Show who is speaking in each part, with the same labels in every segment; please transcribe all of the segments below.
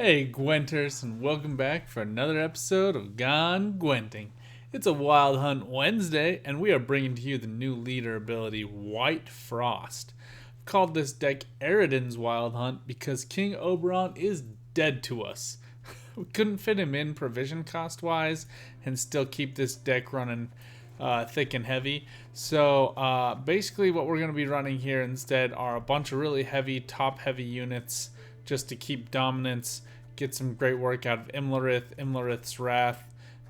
Speaker 1: Hey Gwenters, and welcome back for another episode of Gone Gwenting. It's a Wild Hunt Wednesday, and we are bringing to you the new leader ability, White Frost. I've called this deck Eredin's Wild Hunt because King Oberon is dead to us. We couldn't fit him in provision cost wise and still keep this deck running thick and heavy. So basically what we're going to be running here instead are a bunch of really heavy, top heavy units just to keep dominance, get some great work out of Imlerith's Wrath.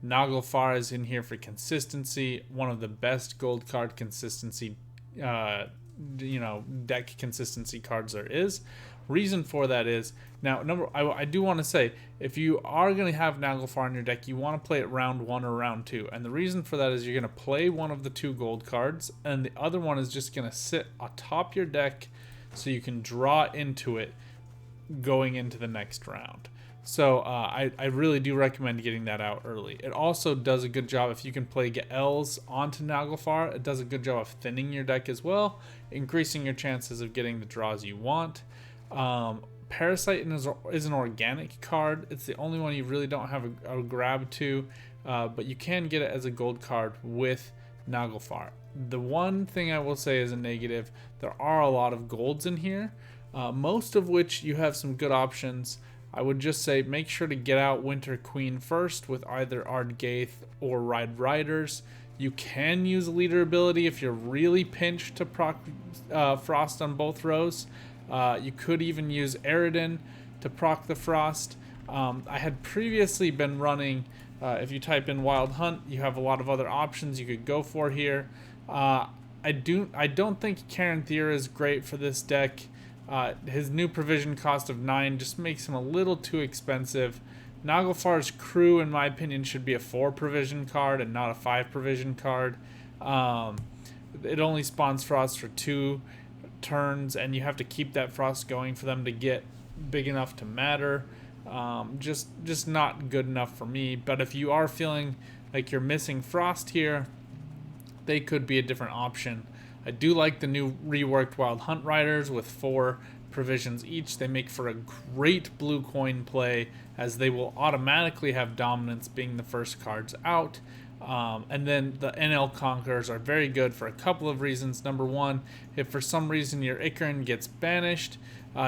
Speaker 1: Naglfar is in here for consistency, one of the best gold card consistency, deck consistency cards there is. Reason for that is, now, I do want to say, if you are going to have Naglfar in your deck, you want to play it round 1 or round 2. And the reason for that is you're going to play one of the 2 gold cards, and the other one is just going to sit atop your deck so you can draw into it going into the next round. So I really do recommend getting that out early. It also does a good job if you can play Elves onto Naglfar. It does a good job of thinning your deck as well, increasing your chances of getting the draws you want. Parasite is an organic card. It's the only one you really don't have a grab to, but you can get it as a gold card with Naglfar. The one thing I will say is a negative, there are a lot of golds in here, most of which you have some good options. I would just say make sure to get out Winter Queen first with either Ardgaith or Ride Riders. You can use a leader ability if you're really pinched to proc Frost on both rows. You could even use Eredin to proc the Frost. I had previously been running, if you type in Wild Hunt, you have a lot of other options you could go for here. I don't think Caranthir is great for this deck. His new provision cost of 9 just makes him a little too expensive. Naglfar's Crew, in my opinion, should be a 4 provision card and not a 5 provision card. It only spawns Frost for 2 turns, and you have to keep that Frost going for them to get big enough to matter. Just not good enough for me. But if you are feeling like you're missing Frost here, they could be a different option. I do like the new reworked Wild Hunt Riders with 4 provisions each. They make for a great blue coin play, as they will automatically have dominance being the first cards out. And then the NL Conquerors are very good for a couple of reasons. Number one, if for some reason your Eredin gets banished,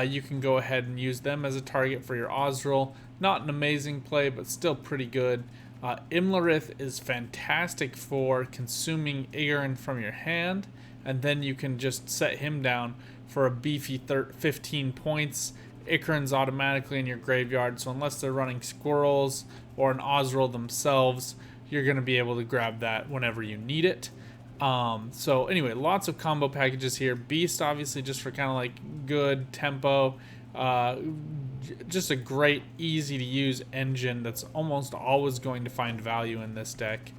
Speaker 1: you can go ahead and use them as a target for your Ozril. Not an amazing play, but still pretty good. Imlerith is fantastic for consuming Eredin from your hand, and then you can just set him down for a beefy 15 points. Eredin's automatically in your graveyard, so unless they're running squirrels or an Ozril themselves, you're going to be able to grab that whenever you need it. So anyway, lots of combo packages here. Beast, obviously, just for kind of like good tempo. Just a great, easy to use engine that's almost always going to find value in this deck.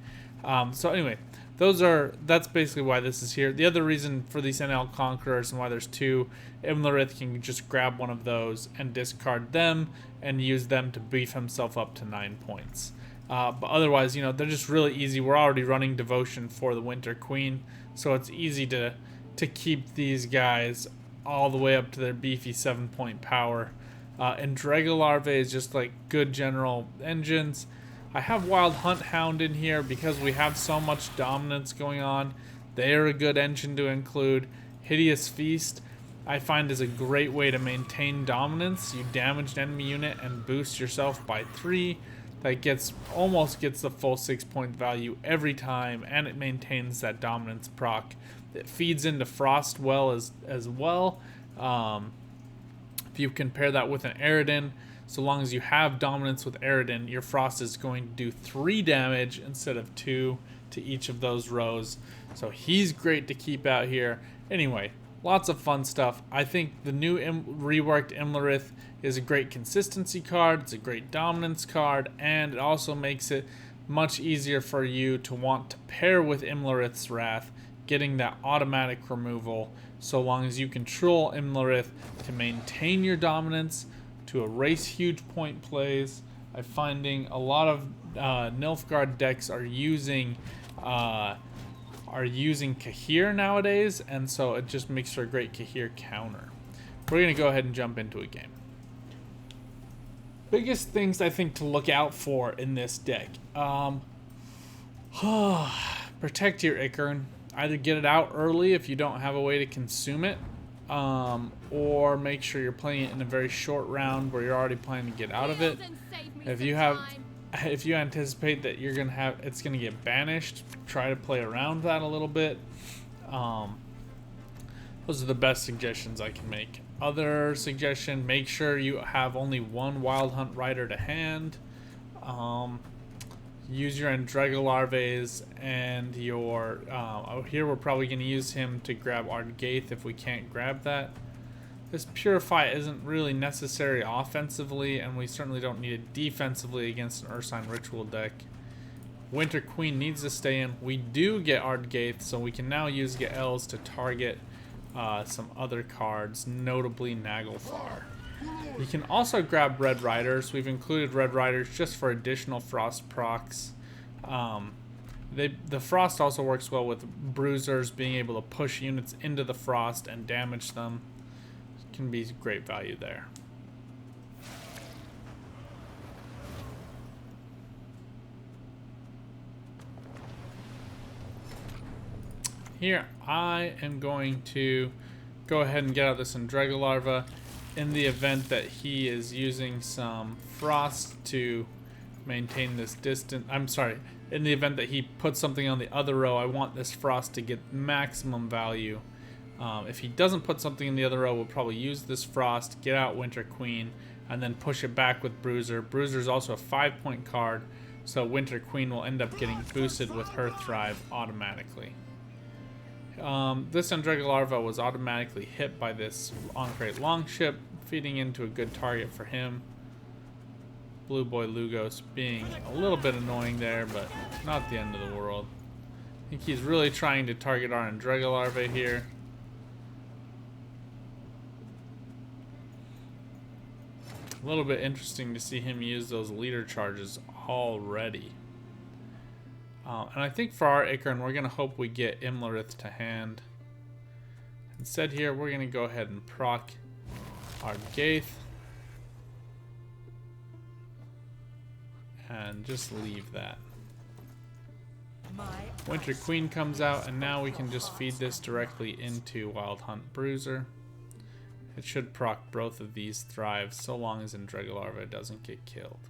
Speaker 1: So anyway, that's basically why this is here. The other reason for these NL Conquerors and why there's 2, Imlerith can just grab one of those and discard them and use them to beef himself up to 9 points. But otherwise, they're just really easy. We're already running Devotion for the Winter Queen, so it's easy to keep these guys all the way up to their beefy 7-point power. And Dregalarve is just like good general engines. I have Wild Hunt Hound in here because we have so much dominance going on. They are a good engine to include. Hideous Feast, I find, is a great way to maintain dominance. You damage an enemy unit and boost yourself by 3. That almost gets the full 6-point value every time, and it maintains that dominance proc. It feeds into Frost well as well. If you compare that with an Eredin, so long as you have dominance with Eredin, your Frost is going to do 3 damage instead of 2 to each of those rows. So he's great to keep out here. Anyway, lots of fun stuff. I think the new reworked Imlerith is a great consistency card. It's a great dominance card, and it also makes it much easier for you to want to pair with Imlerith's Wrath, getting that automatic removal, so long as you control Imlerith to maintain your dominance, to erase huge point plays. I'm finding a lot of Nilfgaard decks are using Kahir nowadays, and so it just makes for a great Kahir counter. We're going to go ahead and jump into a game. Biggest things I think to look out for in this deck. Protect your Ichern. Either get it out early if you don't have a way to consume it, or make sure you're playing it in a very short round where you're already planning to get out of it. If you anticipate that you're gonna have it's gonna get banished, try to play around that a little bit. Those are the best suggestions I can make. Other suggestion: make sure you have only one Wild Hunt Rider to hand. Use your Andrega Larvae and your here we're probably going to use him to grab Ardgaith if we can't grab that. This Purify isn't really necessary offensively, and we certainly don't need it defensively against an Ursine Ritual deck. Winter Queen needs to stay in. We do get Ardgaith, so we can now use Gaels to target some other cards, notably Naglfar. You can also grab Red Riders. We've included Red Riders just for additional Frost procs. The Frost also works well with Bruisers, being able to push units into the Frost and damage them. Can be great value there. Here, I am going to go ahead and get out this Andrega Larva. In the event that he is using some Frost to maintain this distance, in the event that he puts something on the other row, I want this Frost to get maximum value. If he doesn't put something in the other row, we'll probably use this Frost, get out Winter Queen, and then push it back with Bruiser. Bruiser is also a 5-point card, so Winter Queen will end up getting boosted with her Thrive automatically. This Andrega Larva was automatically hit by this on-crate Longship, feeding into a good target for him. Blue Boy Lugos being a little bit annoying there, but not the end of the world. I think he's really trying to target our Andrega Larvae here. A little bit interesting to see him use those leader charges already. And I think for our Ichern, we're going to hope we get Imlerith to hand. Instead here, we're going to go ahead and proc our Ardgaith. And just leave that. Winter Queen comes out, and now we can just feed this directly into Wild Hunt Bruiser. It should proc both of these Thrives, so long as Andrega Larva doesn't get killed.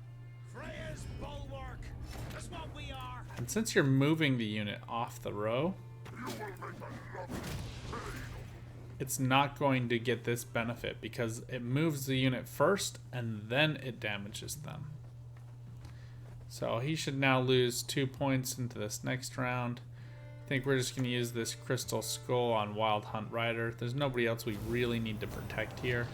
Speaker 1: And since you're moving the unit off the row, it's not going to get this benefit because it moves the unit first and then it damages them. So he should now lose 2 points into this next round. I think we're just going to use this Crystal Skull on Wild Hunt Rider. There's nobody else we really need to protect here.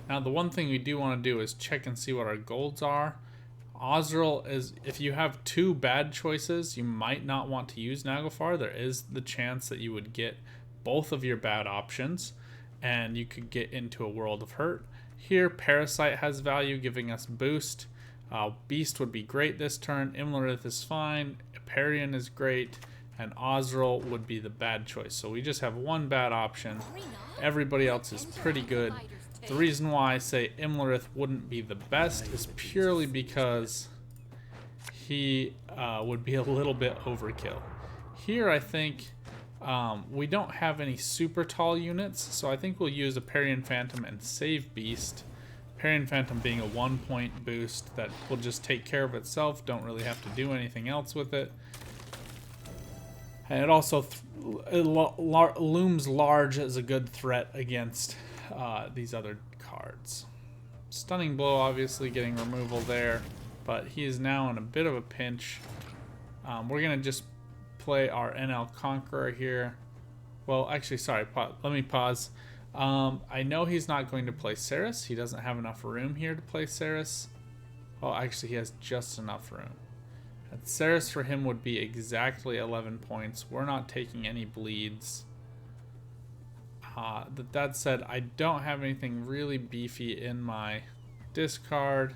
Speaker 1: Now the one thing we do want to do is check and see what our golds are. Ozril is, if you have two bad choices, you might not want to use Naglfar. There is the chance that you would get both of your bad options and you could get into a world of hurt. Here, Parasite has value, giving us boost. Beast would be great this turn. Imlerith is fine. Eparian is great. And Ozril would be the bad choice. So we just have one bad option. Everybody else is pretty good. The reason why I say Imlerith wouldn't be the best is purely because he would be a little bit overkill. Here I think we don't have any super tall units, so I think we'll use a Eparian Phantom and save Beast. Eparian Phantom being a 1-point boost that will just take care of itself, don't really have to do anything else with it. And it also looms large as a good threat against these other cards. Stunning Blow obviously getting removal there, but he is now in a bit of a pinch. We're going to just play our NL Conqueror here. Well, actually, sorry, let me pause. I know he's not going to play Ceres. He doesn't have enough room here to play Ceres. Well, actually, he has just enough room. And Ceres for him would be exactly 11 points. We're not taking any bleeds. That said, I don't have anything really beefy in my discard.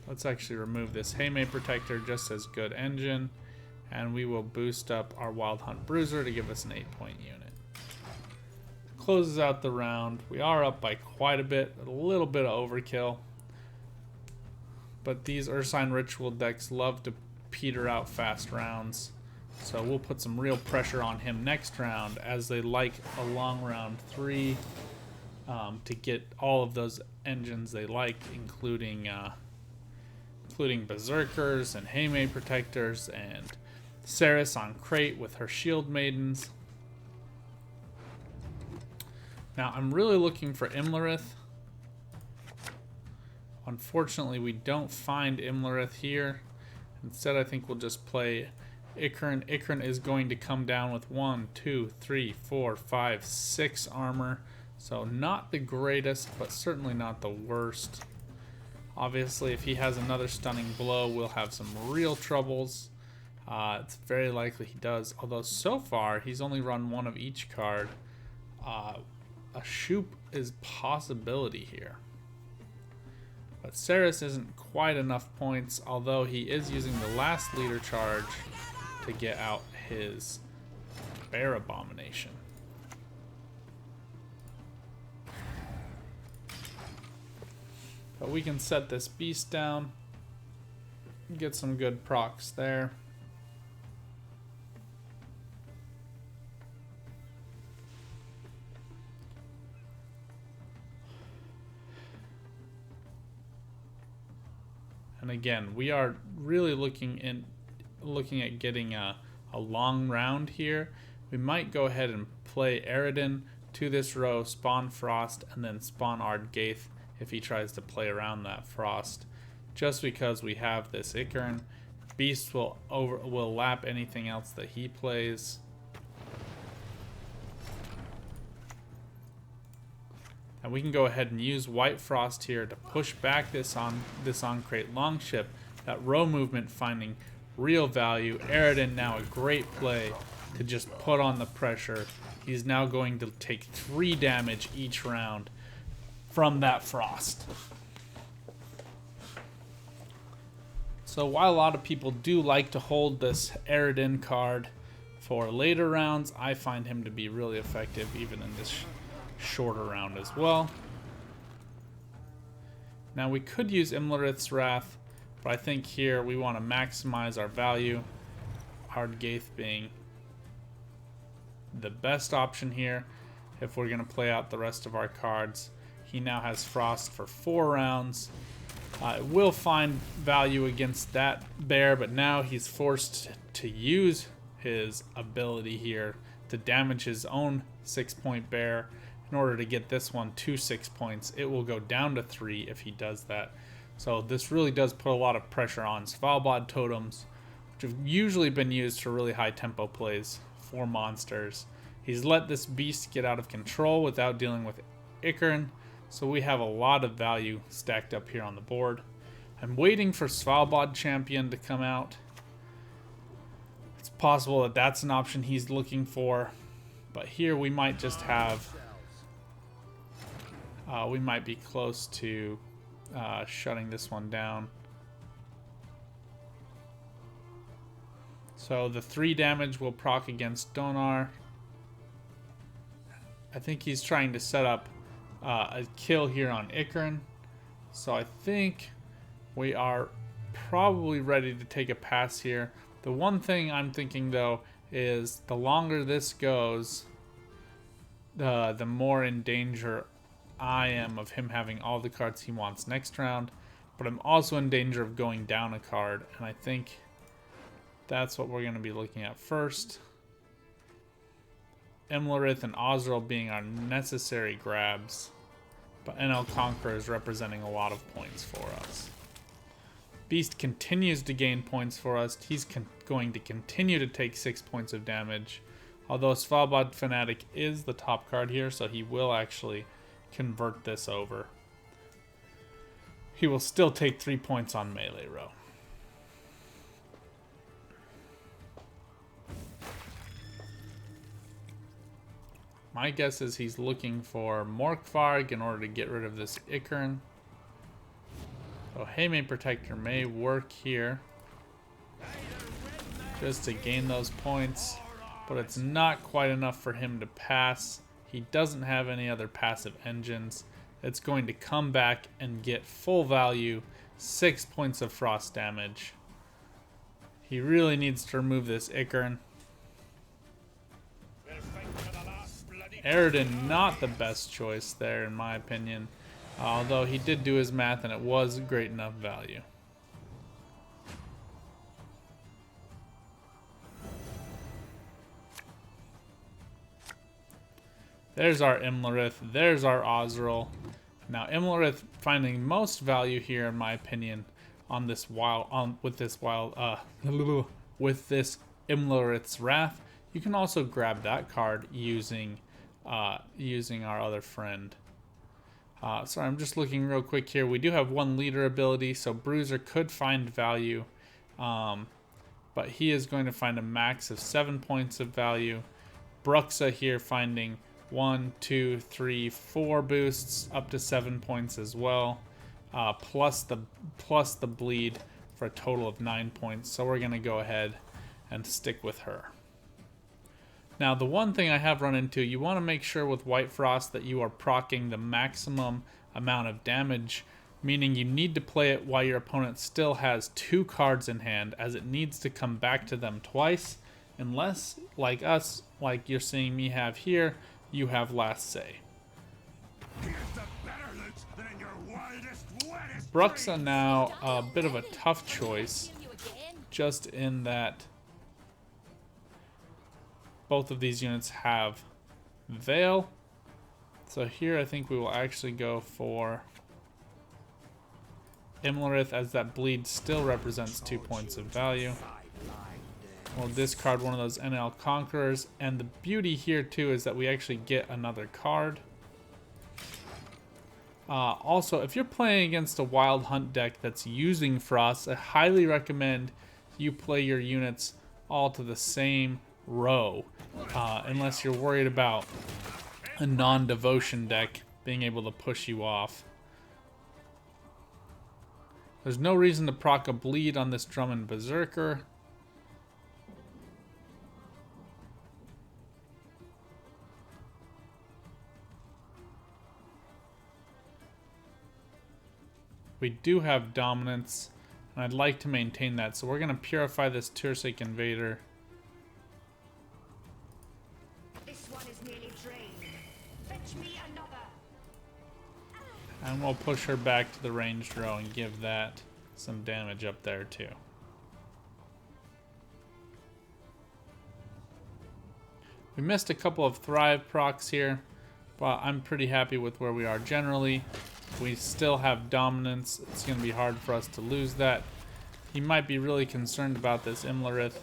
Speaker 1: Let's actually remove this Haymay Protector just as good engine. And we will boost up our Wild Hunt Bruiser to give us an 8-point unit. closes out the round. We are up by quite a bit, a little bit of overkill. But these Ursine Ritual decks love to peter out fast rounds. So we'll put some real pressure on him next round, as they like a long round 3 to get all of those engines they like, including Berserkers and Haymay Protectors and Ceres on Crate with her Shield Maidens. Now I'm really looking for Imlerith. Unfortunately, we don't find Imlerith here. Instead, I think we'll just play Ikarin. Ikarin is going to come down with 1, 2, 3, 4, 5, 6 armor. So not the greatest, but certainly not the worst. Obviously, if he has another stunning blow, we'll have some real troubles. It's very likely he does. Although so far, he's only run 1 of each card. A Shoop is possibility here. But Ceres isn't quite enough points, although he is using the last leader charge to get out his Bear Abomination. But we can set this beast down, get some good procs there. And again, we are really looking at getting a long round here. We might go ahead and play Eredin to this row, spawn Frost, and then spawn Ardgaith if he tries to play around that Frost. Just because we have this Ikarin, Beast will lap anything else that he plays. And we can go ahead and use White Frost here to push back this on crate Longship. That row movement finding real value. Eredin now a great play to just put on the pressure. He's now going to take 3 damage each round from that Frost. So while a lot of people do like to hold this Eredin card for later rounds, I find him to be really effective even in this shorter round as well. Now we could use Imlerith's Wrath, but I think here we want to maximize our value. Ardgaith being the best option here if we're going to play out the rest of our cards. He now has Frost for 4 rounds. It will find value against that bear, but now he's forced to use his ability here to damage his own 6-point bear. In order to get this one to 6 points, it will go down to 3 if he does that. So this really does put a lot of pressure on Svalbard totems, which have usually been used for really high tempo plays for monsters. He's let this beast get out of control without dealing with Ikarin, so we have a lot of value stacked up here on the board. I'm waiting for Svalbard Champion to come out. It's possible that that's an option he's looking for, but here we might just have we might be close to shutting this one down. So the 3 damage will proc against Donar. I think he's trying to set up a kill here on Ikarin. So I think we are probably ready to take a pass here. The one thing I'm thinking though is the longer this goes, the more in danger I am of him having all the cards he wants next round, but I'm also in danger of going down a card, and I think that's what we're going to be looking at first. Imlerith and Ozril being our necessary grabs, but NL Conqueror is representing a lot of points for us. Beast continues to gain points for us. He's going to continue to take 6 points of damage, although Svalbard Fanatic is the top card here, so he will actually convert this over. He will still take 3 points on melee row. My guess is he's looking for Morkvarg in order to get rid of this Ikarin. So Haymane Protector may work here just to gain those points, but it's not quite enough for him to pass. He doesn't have any other passive engines. It's going to come back and get full value, 6 points of frost damage. He really needs to remove this Ichern. Eredin, not the best choice there in my opinion. Although he did do his math and it was great enough value. There's our Imlerith, there's our Ozril. Now Imlerith finding most value here in my opinion on this with this Imlerith's Wrath. You can also grab that card using our other friend. Sorry, I'm just looking real quick here. We do have one leader ability, so Bruiser could find value, but he is going to find a max of 7 points of value. Bruxa here finding 1, 2, 3, 4 boosts up to 7 points as well, plus the bleed for a total of 9 points. So we're gonna go ahead and stick with her. Now the one thing I have run into, you want to make sure with White Frost that you are proccing the maximum amount of damage, meaning you need to play it while your opponent still has 2 cards in hand, as it needs to come back to them twice, unless, like us, like you're seeing me have here, you have Last Say. Bruxa now a bit of a tough choice, just in that both of these units have Veil. So here I think we will actually go for Imlerith, as that bleed still represents 2 points of value. We'll discard one of those NL Conquerors, and the beauty here too is that we actually get another card. Also, if you're playing against a Wild Hunt deck that's using Frost, I highly recommend you play your units all to the same row, unless you're worried about a non-devotion deck being able to push you off. There's no reason to proc a bleed on this Drummond Berserker. We do have dominance, and I'd like to maintain that, so we're going to purify this Tursik Invader.
Speaker 2: This one is nearly drained. Fetch me another.
Speaker 1: And we'll push her back to the ranged row and give that some damage up there too. We missed a couple of Thrive procs here, but I'm pretty happy with where we are generally. We still have dominance. It's going to be hard for us to lose that. He might be really concerned about this Imlerith,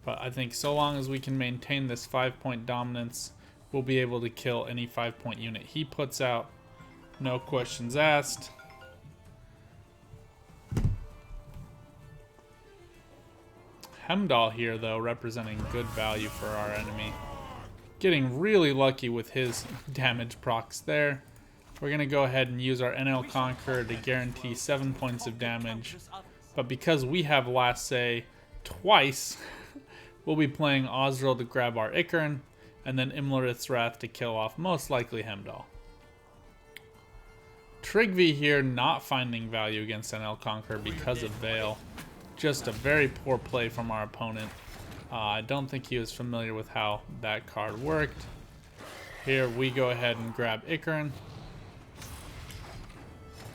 Speaker 1: but I think so long as we can maintain this 5-point dominance, we'll be able to kill any 5-point unit he puts out. No questions asked. Hemdall here, though, representing good value for our enemy. Getting really lucky with his damage procs there. We're going to go ahead and use our NL Conqueror to guarantee 7 points of damage. But because we have Last Say twice, we'll be playing Ozril to grab our Ichern, and then Imlerith's Wrath to kill off most likely Hemdall. Trigvi here not finding value against NL Conqueror because of Veil. Just a very poor play from our opponent. I don't think he was familiar with how that card worked. Here we go ahead and grab Ichern.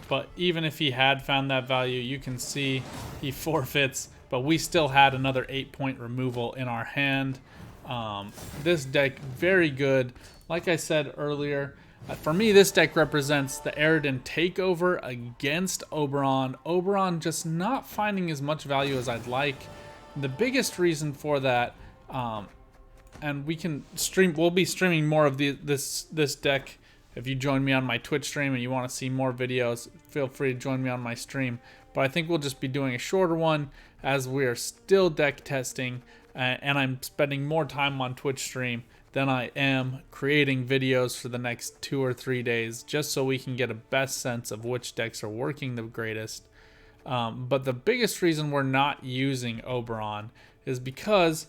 Speaker 1: But even if he had found that value, you can see he forfeits, but we still had another 8-point removal in our hand. This deck, very good. Like I said earlier, for me, this deck represents the Eredin takeover against Oberon. Oberon just not finding as much value as I'd like. The biggest reason for that, and we'll be streaming more of this deck. If you join me on my Twitch stream and you want to see more videos, feel free to join me on my stream. But I think we'll just be doing a shorter one as we are still deck testing, and I'm spending more time on Twitch stream than I am creating videos for the next 2 or 3 days, just so we can get a best sense of which decks are working the greatest. But the biggest reason we're not using Oberon is because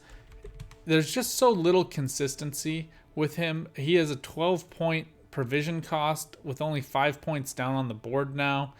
Speaker 1: there's just so little consistency with him. He has a 12-point provision cost with only 5 points down on the board now.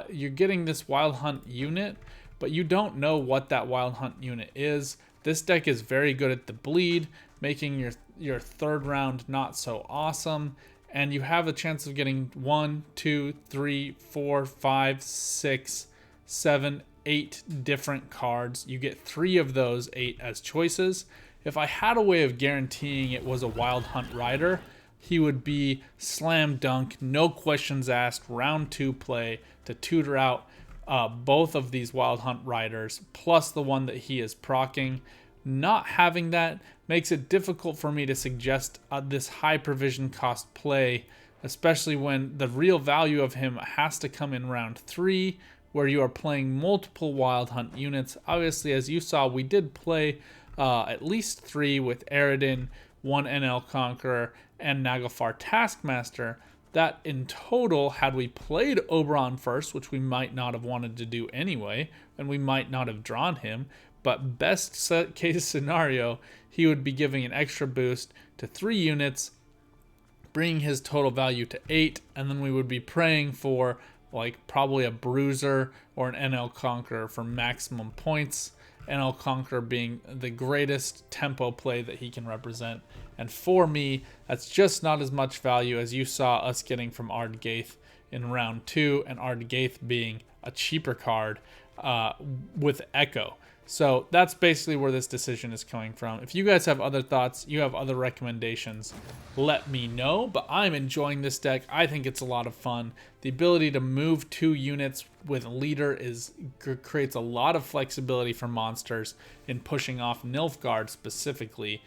Speaker 1: You're getting this Wild Hunt unit, but you don't know what that Wild Hunt unit is. This deck is very good at the bleed, making your third round not so awesome. And you have a chance of getting 1, 2, 3, 4, 5, 6, 7, 8 different cards. You get 3 of those 8 as choices. If I had a way of guaranteeing it was a Wild Hunt rider, he would be slam dunk, no questions asked, round 2 play to tutor out both of these Wild Hunt riders, plus the one that he is proccing. Not having that makes it difficult for me to suggest this high provision cost play, especially when the real value of him has to come in round 3, where you are playing multiple Wild Hunt units. Obviously, as you saw, we did play at least 3 with Eredin, 1 NL Conqueror, and Naglfar Taskmaster. That in total, had we played Oberon first, which we might not have wanted to do anyway, and we might not have drawn him, but best case scenario, he would be giving an extra boost to 3 units, bringing his total value to 8, and then we would be praying for like probably a Bruiser or an NL Conqueror for maximum points. NL Conqueror being the greatest tempo play that he can represent. And for me, that's just not as much value as you saw us getting from Ardgaith in round 2, and Ardgaith being a cheaper card with Echo. So that's basically where this decision is coming from. If you guys have other thoughts, you have other recommendations, let me know. But I'm enjoying this deck. I think it's a lot of fun. The ability to move 2 units with Leader creates a lot of flexibility for monsters in pushing off Nilfgaard specifically.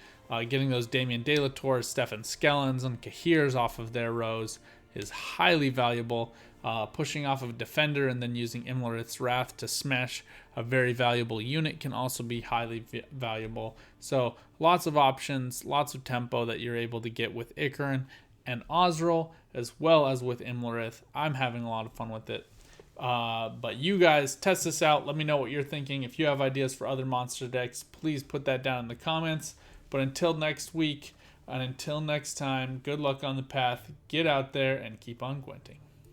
Speaker 1: Getting those Damien Delators, Stefan Skellens, and Kahirs off of their rows is highly valuable. Pushing off of Defender and then using Imlerith's Wrath to smash a very valuable unit can also be highly valuable. So lots of options, lots of tempo that you're able to get with Ikarin and Ozrel, as well as with Imlerith. I'm having a lot of fun with it. But you guys test this out. Let me know what you're thinking. If you have ideas for other monster decks, please put that down in the comments. But until next week, and until next time, good luck on the path. Get out there and keep on Gwenting.